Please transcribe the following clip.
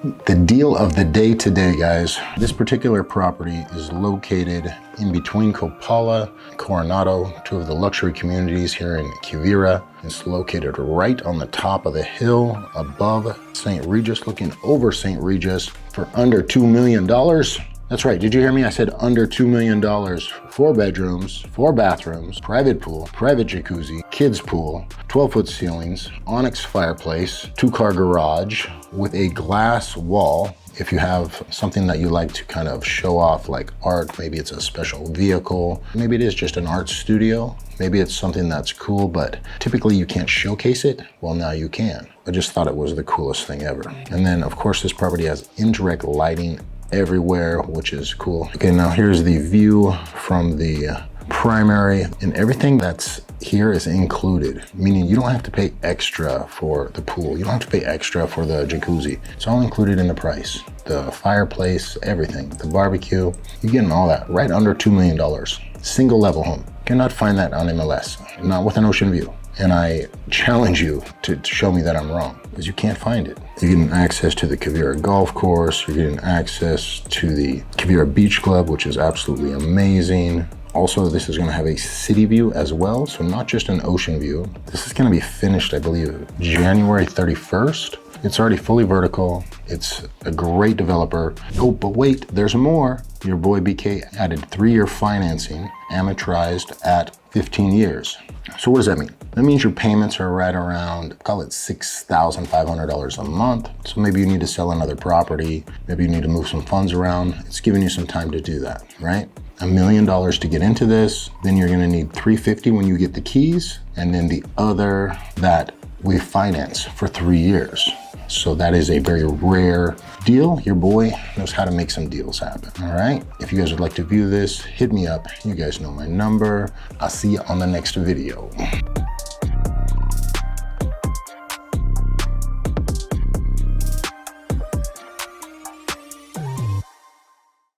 The deal of the day today, guys. This particular property is located in between Coppola and Coronado, two of the luxury communities here in Quivira. It's located right on the top of the hill above St. Regis, looking over St. Regis for under $2 million. That's right, did you hear me? I said under $2 million. 4 bedrooms, 4 bathrooms, private pool, private jacuzzi, kids pool, 12-foot ceilings, onyx fireplace, 2-car garage with a glass wall. If you have something that you like to kind of show off like art, maybe it's a special vehicle, maybe it is just an art studio, maybe it's something that's cool, but typically you can't showcase it. Well, now you can. I just thought it was the coolest thing ever. And then of course this property has indirect lighting everywhere, which is cool. Okay, now here's the view from the primary, and everything that's here is included, meaning you don't have to pay extra for the pool. You don't have to pay extra for the jacuzzi. It's all included in the price. The fireplace, everything, the barbecue, you're getting all that right under $2 million. Single level home. You cannot find that on MLS, not with an ocean view. And I challenge you to show me that I'm wrong, because you can't find it. You're getting access to the Quivira golf course. You're getting access to the Quivira Beach Club, which is absolutely amazing. Also, this is gonna have a city view as well, so not just an ocean view. This is gonna be finished, I believe, January 31st. It's already fully vertical. It's a great developer. Oh, but wait, there's more. Your boy BK added 3-year financing, amortized at 15 years. So what does that mean? That means your payments are right around, call it $6,500 a month. So maybe you need to sell another property. Maybe you need to move some funds around. It's giving you some time to do that, right? $1 million to get into this. Then you're gonna need $350 when you get the keys. And then the other that we finance for 3 years. So that is a very rare deal. Your boy knows how to make some deals happen, all right? If you guys would like to view this, hit me up. You guys know my number. I'll see you on the next video.